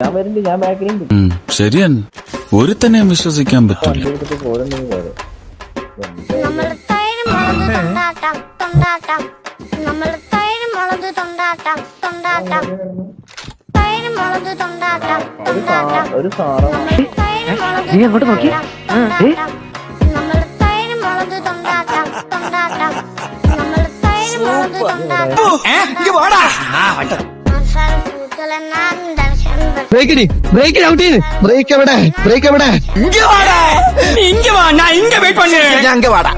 ഞാൻ വരുന്നുണ്ട്, ഞാൻ ബാക്കിലുണ്ട്. ശരിയാണ്, ഒരുത്തനെയും വിശ്വസിക്കാൻ പറ്റില്ല. ഒരു സാറോ നീ അങ്ങോട്ട് നോക്കി ബ്രേക്ക് ഔട്ട് ചെയ്ത് ബ്രേക്ക് എവിടെ ഇങ്ങ വാടാ